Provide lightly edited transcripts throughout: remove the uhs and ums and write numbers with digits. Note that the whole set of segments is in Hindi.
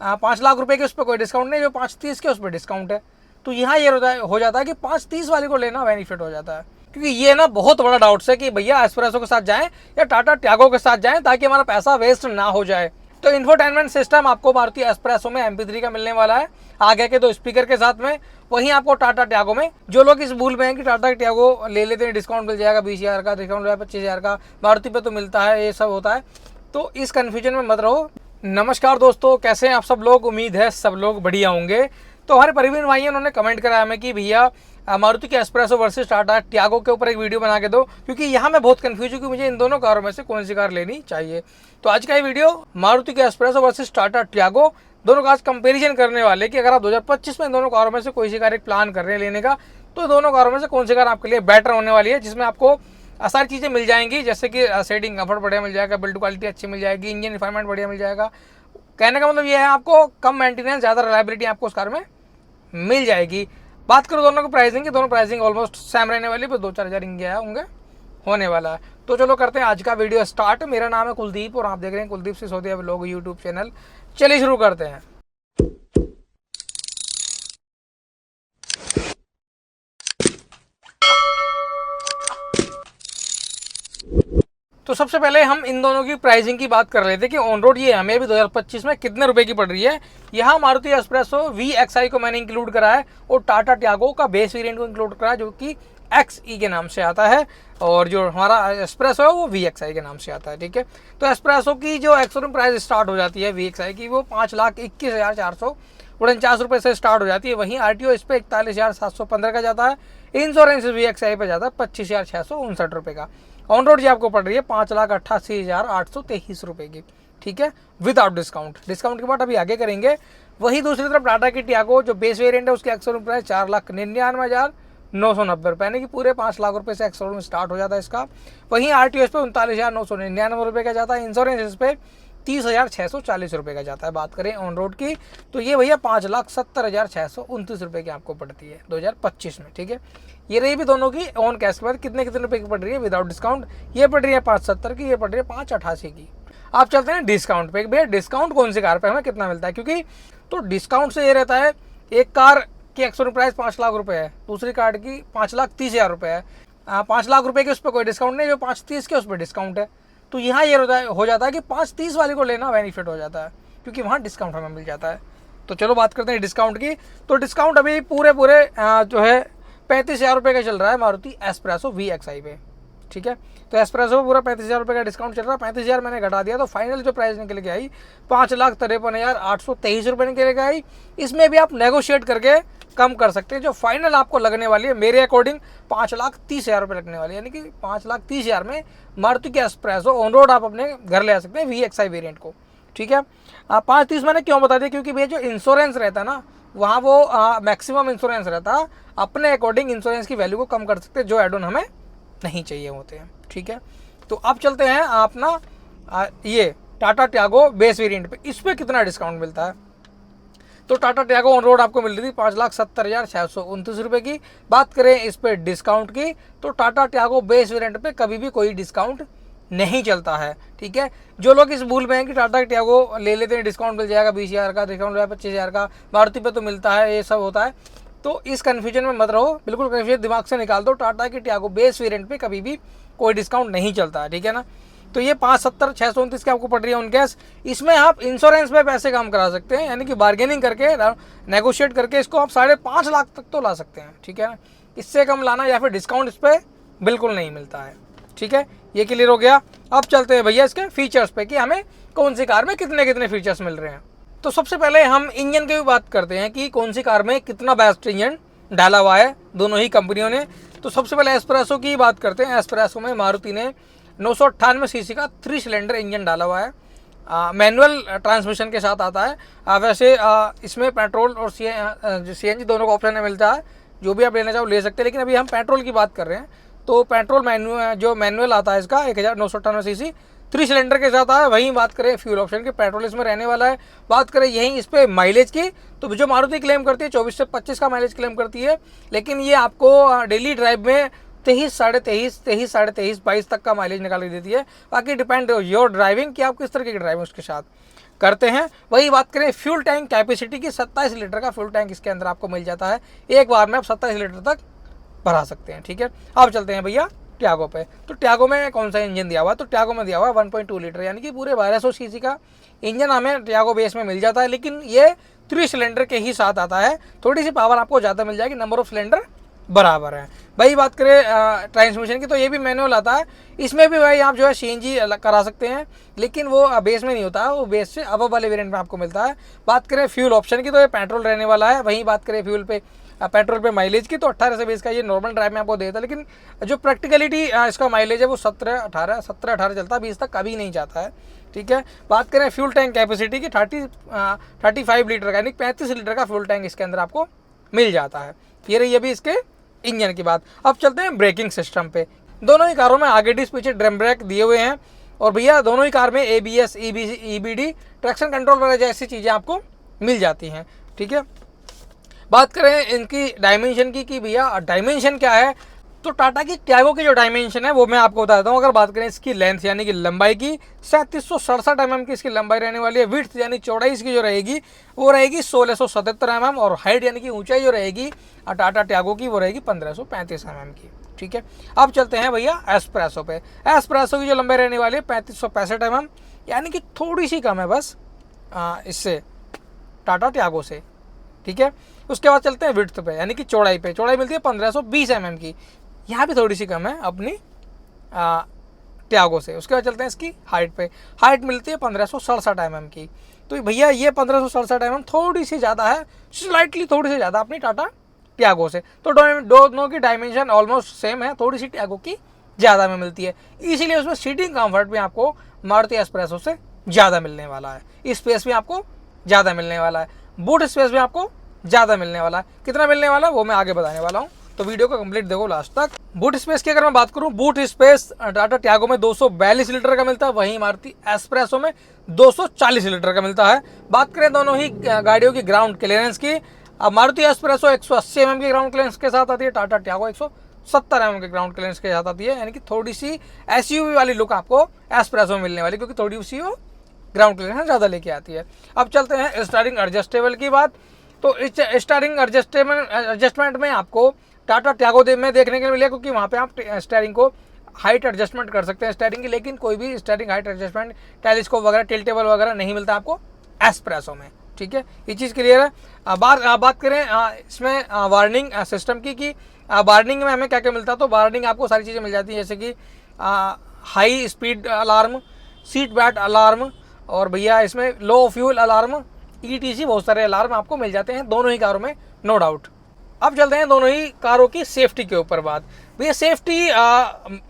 5 लाख रुपए के उस पर कोई डिस्काउंट नहीं, जो 530 के उस पर डिस्काउंट है। तो यहाँ ये हो जाता है कि 530 वाले को लेना बेनिफिट हो जाता है, क्योंकि ये ना बहुत बड़ा डाउट्स है कि भैया एस्प्रेसो के साथ जाएं या टाटा टियागो के साथ जाएं ताकि हमारा पैसा वेस्ट ना हो जाए। तो इंफोटेनमेंट सिस्टम आपको मारुति एस्प्रेसो में MP3 का मिलने वाला है, आगे के 2 स्पीकर के साथ में। वहीं आपको टाटा टियागो में, जो लोग इस भूल में हैं कि टाटा टियागो ले लेते हैं डिस्काउंट मिल जाएगा 20,000 का, डिस्काउंट मिल जाएगा 25,000 का, मारुति पे तो मिलता है, ये सब होता है, तो इस कन्फ्यूजन में मत रहो। नमस्कार दोस्तों, कैसे हैं आप सब लोग? उम्मीद है सब लोग बढ़िया होंगे। तो हमारे परिवीन भाई उन्होंने कमेंट करा हमें कि भैया मारुति के एस्प्रेसो वर्सेस टाटा टियागो के ऊपर एक वीडियो बना के दो, क्योंकि यहाँ मैं बहुत कंफ्यूज हूँ कि मुझे इन दोनों कारों में से कौन सी कार लेनी चाहिए। तो आज का ये वीडियो मारुति के एस्प्रेसो वर्सेस टाटा टियागो, दोनों का आज कंपेरिजन करने वाले कि अगर आप 2025 में इन दोनों कारों में से कोई सी कार एक प्लान कर रहे हैं लेने का, तो दोनों कारों में से कौन सी कार आपके लिए बेटर होने वाली है, जिसमें आपको सारी चीज़ें मिल जाएंगी, जैसे कि सेटिंग कंफर्ट बढ़िया मिल जाएगा, बिल्ड क्वालिटी अच्छी मिल जाएगी, इंजन रिफाइनमेंट बढ़िया मिल जाएगा। कहने का मतलब ये है आपको कम मेंटेनेंस, ज़्यादा रिलायबिलिटी आपको उस कार में मिल जाएगी। बात करो दोनों की प्राइसिंग की, दोनों प्राइसिंग ऑलमोस्ट सेम रहने वाली, बस 2-4 हज़ार इंगे होंगे होने वाला है। तो चलो करते हैं आज का वीडियो स्टार्ट। मेरा नाम है कुलदीप और आप देख रहे हैं Kuldeep Sisodia vlog YouTube channel. चलिए शुरू करते हैं। तो सबसे पहले हम इन दोनों की प्राइसिंग की बात कर रहे थे कि ऑन रोड ये हमें भी 2025 में कितने रुपए की पड़ रही है। यहाँ मारुति एस्प्रेसो VXI को मैंने इंक्लूड करा है और टाटा टियागो का बेस वेरिएंट को इंक्लूड करा है, जो कि XE के नाम से आता है, और जो हमारा एस्प्रेसो है वो VXI के नाम से आता है। ठीक है, तो एस्प्रेसो की जो एक्स-शोरूम प्राइस स्टार्ट हो जाती है VXI की, वो 5,21,449 रुपये से स्टार्ट हो जाती है। वहीं RTO इस पर 41,715 का जाता है, इंश्योरेंस VXI पे जाता है 25,659 रुपये का। ऑन रोड जी आपको पड़ रही है 5,88,823 रुपये की। ठीक है, विदाउट डिस्काउंट। डिस्काउंट के बाद अभी आगे करेंगे। वही दूसरी तरफ टाटा की टियागो जो बेस वेरिएंट है उसके एक्स-शोरूम प्राइस 4,99,990 रुपये, यानी कि पूरे 5 लाख रुपये से एक्स-शोरूम स्टार्ट हो जाता है इसका। वहीं RTO इस पर 39,999 रुपये का जाता है, इंश्योरेंस इस पर 30,640 रुपये का जाता है। बात करें ऑन रोड की तो ये भैया 5,70,629 रुपये की आपको पड़ती है 2025 में। ठीक है, ये रही भी दोनों की ऑन कैश के बाद कितने रुपए की पड़ रही है विदाउट डिस्काउंट। ये पड़ रही है 570 की, ये पड़ रही है 588 की। आप चलते हैं डिस्काउंट पे। भैया डिस्काउंट कौन सी कार पे हमें कितना मिलता है, क्योंकि तो डिस्काउंट से ये रहता है, एक कार की एक्स-शोरूम प्राइस 5 लाख रुपये है, दूसरी कार की 5,30,000 रुपये है। 5 लाख रुपये के उस पर कोई डिस्काउंट नहीं, जो 530 के उस पर डिस्काउंट है। तो यहाँ ये हो जाता है कि 530 वाले को लेना बेनिफिट हो जाता है, क्योंकि वहाँ डिस्काउंट हमें मिल जाता है। तो चलो बात करते हैं डिस्काउंट की। तो डिस्काउंट अभी पूरे जो है 35,000 रुपये का चल रहा है मारुति एस्प्रेसो VXI पे। ठीक है, तो एस्प्रेसो पूरा 35,000 रुपये का डिस्काउंट चल रहा है। 35,000 मैंने घटा दिया, तो फाइनल जो प्राइस निकल के आई 5,53,823 रुपये निकल के आई। इसमें भी आप नेगोशिएट करके कम कर सकते हैं। जो फाइनल आपको लगने वाली है मेरे अकॉर्डिंग 5,30,000 रुपये लगने वाली है, यानी कि 5,30,000 में मारुति के एस्प्रेसो ऑन रोड आप अपने घर ले आ सकते हैं VXI वेरिएंट को। ठीक है, 5,30 मैंने क्यों बता दिया, क्योंकि भैया जो इंश्योरेंस रहता है ना, वहाँ वो मैक्सिमम इंश्योरेंस रहता है। अपने अकॉर्डिंग इंश्योरेंस की वैल्यू को कम कर सकते हैं, जो एड ऑन हमें नहीं चाहिए होते हैं। ठीक है, तो अब चलते हैं अपना ये टाटा टियागो बेस वेरिएंट पे। इस पर कितना डिस्काउंट मिलता है। तो टाटा टियागो ऑन रोड आपको मिल रही थी 5,70,629 रुपये की। बात करें इस पर डिस्काउंट की, तो टाटा टियागो बेस वेरिएंट पे कभी भी कोई डिस्काउंट नहीं चलता है। ठीक है, जो लोग इस भूल में हैं कि टाटा टियागो ले लेते हैं डिस्काउंट मिल जाएगा 20,000 का, डिस्काउंट मिल जाएगा 25,000 का, मारुति पे तो मिलता है, ये सब होता है, तो इस कन्फ्यूजन में मत रहो। बिल्कुल कन्फ्यूजन दिमाग से निकाल दो। टाटा की टियागो बेस वेरिएंट पे कभी भी कोई डिस्काउंट नहीं चलता है। ठीक है ना, तो ये 5,70,629 की आपको पड़ रही है ऑन कैश। इसमें आप इंश्योरेंस पे पैसे कम करा सकते हैं, यानी कि बार्गेनिंग करके नेगोशिएट करके इसको आप 5.5 लाख तक तो ला सकते हैं। ठीक है ना, इससे कम लाना या फिर डिस्काउंट इस पर बिल्कुल नहीं मिलता है। ठीक है, ये क्लियर हो गया। अब चलते हैं भैया इसके फीचर्स पे कि हमें कौन सी कार में कितने फीचर्स मिल रहे हैं। तो सबसे पहले हम इंजन की भी बात करते हैं कि कौन सी कार में कितना बेस्ट इंजन डाला हुआ है दोनों ही कंपनियों ने। तो सबसे पहले एस्प्रेसो की बात करते हैं। एस्प्रेसो में मारुति ने 998 सीसी का 3 सिलेंडर इंजन डाला हुआ है, मैनुअल ट्रांसमिशन के साथ आता है। वैसे इसमें पेट्रोल और CNG दोनों का ऑप्शन मिलता है, जो भी आप लेना चाहो ले सकते हैं, लेकिन अभी हम पेट्रोल की बात कर रहे हैं। तो पेट्रोल जो मैनुअल आता है इसका 1,998 सीसी 3 सिलेंडर के साथ है। वहीं बात करें फ्यूल ऑप्शन की, पेट्रोल इसमें रहने वाला है। बात करें यहीं इस पर माइलेज की, तो जो मारुति क्लेम करती है 24 से 25 का माइलेज क्लेम करती है, लेकिन ये आपको डेली ड्राइव में 23, 23, 22 तक का माइलेज निकाल के देती है। बाकी डिपेंड योर ड्राइविंग कि आप किस तरह की ड्राइविंग उसके साथ। करते हैं। वही बात करें फ्यूल टैंक कैपेसिटी की, 27 लीटर का फ्यूल टैंक इसके अंदर आपको मिल जाता है। एक बार में आप 27 लीटर तक भरा सकते हैं। ठीक है, अब चलते हैं भैया ट्यागो पे। तो ट्यागो में कौन सा इंजन दिया हुआ है? तो ट्यागो में दिया हुआ है 1.2 लीटर यानी कि पूरे 1200 सीसी का इंजन हमें ट्यागो बेस में मिल जाता है, लेकिन ये 3 सिलेंडर के ही साथ आता है। थोड़ी सी पावर आपको ज़्यादा मिल जाएगी, नंबर ऑफ सिलेंडर बराबर है। भाई बात करें ट्रांसमिशन की, तो ये भी मैनुअल आता है। इसमें भी भाई आप जो है सीएनजी करा सकते हैं, लेकिन वो बेस में नहीं होता है, वो बेस से अब वाले वेरिएंट में आपको मिलता है। बात करें फ्यूल ऑप्शन की, तो ये पेट्रोल रहने वाला है। वहीं बात करें फ्यूल पे पेट्रोल पे माइलेज की, तो 18 से 20 का ये नॉर्मल ड्राइव में आपको देता है, लेकिन जो प्रैक्टिकलिटी इसका माइलेज है वो 17-18 चलता है, 20 तक कभी नहीं जाता है। ठीक है, बात करें फ्यूल टैंक कैपेसिटी की, 35 लीटर का यानी 35 लीटर का फ्यूल टैंक इसके अंदर आपको मिल जाता है। ये रही अभी इसके इंजन की बात। अब चलते हैं ब्रेकिंग सिस्टम पे। दोनों ही कारों में आगे डिस्क पीछे ड्रम ब्रेक दिए हुए हैं, और भैया दोनों ही कार में ABS, EBD, ट्रैक्शन कंट्रोल वगैरह जैसी चीज़ें आपको मिल जाती हैं। ठीक है, बात करें इनकी डायमेंशन की कि भैया डायमेंशन क्या है, तो टाटा की ट्यागो की जो डायमेंशन है वो मैं आपको बता देता हूँ। अगर बात करें इसकी लेंथ यानी कि लंबाई की, 3767 mm की इसकी लंबाई रहने वाली है। विड्थ यानी चौड़ाई इसकी जो रहेगी वो रहेगी 1677 mm, और हाइट यानी कि ऊंचाई जो रहेगी टाटा ट्यागो की वो रहेगी 1535 mm की। ठीक है, अब चलते हैं भैया एस्प्रेसो पे। एस्प्रेसो की जो लंबाई रहने वाली है 3565 mm, यानी कि थोड़ी सी कम है बस इससे, टाटा ट्यागो से। ठीक है, उसके बाद चलते हैं विड्थ पे यानी कि चौड़ाई पे। चौड़ाई मिलती है 1520 mm की, यहाँ भी थोड़ी सी कम है अपनी ट्यागो से। उसके बाद चलते हैं इसकी हाइट पे। हाइट मिलती है 1567 mm की। तो भैया ये 1567 mm थोड़ी सी ज़्यादा है, स्लाइटली थोड़ी सी ज़्यादा अपनी टाटा ट्यागो से। तो दोनों की डायमेंशन ऑलमोस्ट सेम है, थोड़ी सी ट्यागो की ज़्यादा में मिलती है, इसीलिए उसमें सीटिंग कंफर्ट भी आपको मारुति एस्प्रेसो से ज़्यादा मिलने वाला है। स्पेस भी आपको ज़्यादा मिलने वाला है, बूट स्पेस भी आपको ज़्यादा मिलने वाला है। कितना मिलने वाला है वो मैं आगे बताने वाला हूँ, तो वीडियो को कंप्लीट देखो लास्ट तक। बूट स्पेस की अगर मैं बात करूँ, बूट स्पेस टाटा ट्यागो में 242 लीटर का मिलता है, वहीं मारुति एस्प्रेसो में 240 लीटर का मिलता है। बात करें दोनों ही गाड़ियों की ग्राउंड क्लियरेंस की, अब मारुति एस्प्रेसो 180 mm की ग्राउंड क्लियरेंस के साथ आती है, टाटा ट्यागो 170 mm के ग्राउंड क्लियरेंस के साथ आती है, यानी कि थोड़ी सी SUV वाली लुक आपको एस्प्रेसो में मिलने वाली, क्योंकि थोड़ी सी वो ग्राउंड क्लियरेंस ज़्यादा लेके आती है। अब चलते हैं स्टीयरिंग एडजस्टेबल की बात। तो इस स्टीयरिंग एडजस्टमेंट में आपको टाटा ट्यागो में देखने के लिए मिलेगा, क्योंकि वहाँ पे आप स्टीयरिंग को हाइट एडजस्टमेंट कर सकते हैं स्टीयरिंग की, लेकिन कोई भी स्टीयरिंग हाइट एडजस्टमेंट, टेलीस्कोप वगैरह, टिल्टेबल वगैरह नहीं मिलता आपको एस्प्रेसो में। ठीक है, ये चीज़ क्लियर है। बात करें इसमें वार्निंग सिस्टम की कि वार्निंग में हमें क्या क्या मिलता है, तो वार्निंग आपको सारी चीज़ें मिल जाती हैं, जैसे कि high speed alarm, seat belt alarm, और भैया इसमें लो फ्यूल अलार्म, ETC, बहुत सारे अलार्म आपको मिल जाते हैं दोनों ही कारों में, नो डाउट। अब चलते हैं दोनों ही कारों की सेफ्टी के ऊपर बात। भैया सेफ्टी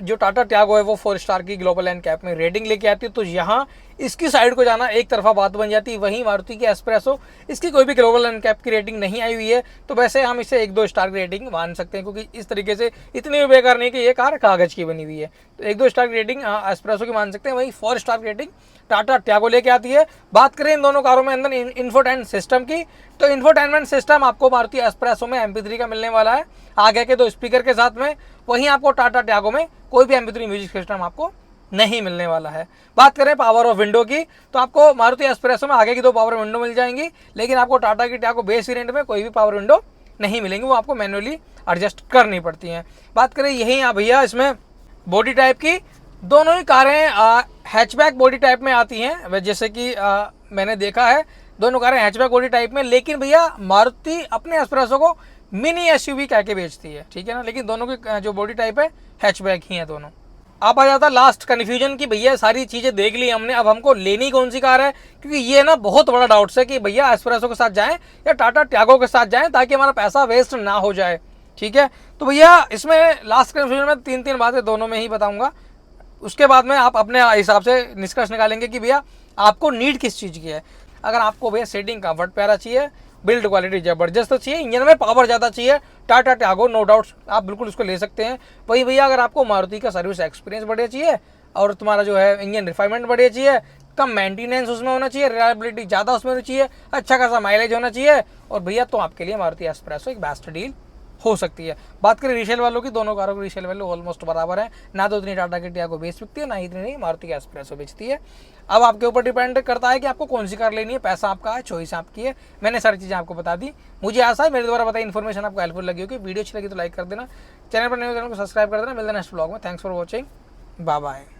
जो टाटा ट्यागो है वो 4 स्टार की ग्लोबल NCAP में रेटिंग लेके आती है, तो यहाँ इसकी साइड को जाना एक तरफा बात बन जाती है। वहीं मारुति की एस्प्रेसो, इसकी कोई भी ग्लोबल NCAP की रेटिंग नहीं आई हुई है, तो वैसे हम इसे 1-2 स्टार की रेटिंग मान सकते हैं, क्योंकि इस तरीके से इतनी भी बेकार नहीं कि ये कार कागज़ की बनी हुई है। तो 1-2 स्टार की रेटिंग एस्प्रेसो की मान सकते हैं, वहीं 4 स्टार की रेटिंग टाटा ट्यागो लेके आती है। बात करें इन दोनों कारों में अंदर इंफोटेनमेंट सिस्टम की, तो इंफोटेनमेंट सिस्टम आपको मारुति एस्प्रेसो में MP3 का मिलने वाला है, आगे के 2 स्पीकर के साथ में। वहीं आपको टाटा ट्यागो में कोई भी MP3 म्यूजिक सिस्टम आपको नहीं मिलने वाला है। बात करें पावर ऑफ विंडो की, तो आपको मारुति एस्प्रेसो में आगे की 2 पावर विंडो मिल जाएंगी, लेकिन आपको टाटा की ट्यागो बेस वेरिएंट में कोई भी पावर विंडो नहीं मिलेंगी, वो आपको मैनुअली एडजस्ट करनी पड़ती हैं। बात करें यही भैया इसमें बॉडी टाइप की, दोनों ही कारें हैचबैक बॉडी टाइप में आती हैं, जैसे कि मैंने देखा है दोनों कारें हैचबैक बॉडी टाइप में, लेकिन भैया मारुति अपने एस्प्रेसो को मिनी SUV कह के बेचती है। ठीक है ना, लेकिन दोनों की जो बॉडी टाइप है हैचबैक ही है दोनों। अब आ जाता लास्ट कन्फ्यूजन की भैया सारी चीज़ें देख ली हमने, अब हमको लेनी कौन सी कार है, क्योंकि ये ना बहुत बड़ा डाउट्स है कि भैया एस्प्रेसो के साथ जाएं या टाटा ट्यागो के साथ जाएं, ताकि हमारा पैसा वेस्ट ना हो जाए। ठीक है, तो भैया इसमें लास्ट कन्फ्यूजन में 3 बातें दोनों में ही बताऊंगा, उसके बाद में आप अपने हिसाब से निष्कर्ष निकालेंगे कि भैया आपको नीड किस चीज़ की है। अगर आपको भैया सीटिंग कंफर्ट प्यारा चाहिए, बिल्ड क्वालिटी ज़बरदस्त चाहिए, इंजन में पावर ज़्यादा चाहिए, टाटा ट्यागो नो डाउट आप बिल्कुल उसको ले सकते हैं। वही भैया अगर आपको मारुति का सर्विस एक्सपीरियंस बढ़िया चाहिए और तुम्हारा जो है इंजन रिफाइनमेंट बढ़िया चाहिए, कम मेंटेनेंस उसमें होना चाहिए, रिलायबिलिटी ज़्यादा उसमें होनी चाहिए, अच्छा खासा माइलेज होना चाहिए, और भैया तो आपके लिए मारुति एस्प्रेसो एक बेस्ट डील हो सकती है। बात करें रीसेल वालों की, दोनों कारों की रीसेल वैल्यू ऑलमोस्ट बराबर है, ना तो इतनी टाटा की टियागो बेच बिकती है, ना ही इतनी मारुति एस्प्रेसो बेचती है। अब आपके ऊपर डिपेंड करता है कि आपको कौन सी कार लेनी है, पैसा आपका है, चॉइस आपकी है। मैंने सारी चीज़ें आपको बता दी। मुझे आशा है मेरे द्वारा बताई इन्फॉर्मेशन आपको हेल्पफुल लगी होगी। वीडियो अच्छी लगी तो लाइक कर देना, चैनल पर नए चैनल को सब्सक्राइब कर देना। मिलते हैं नेक्स्ट ब्लॉग में। Thanks for watching, bye bye.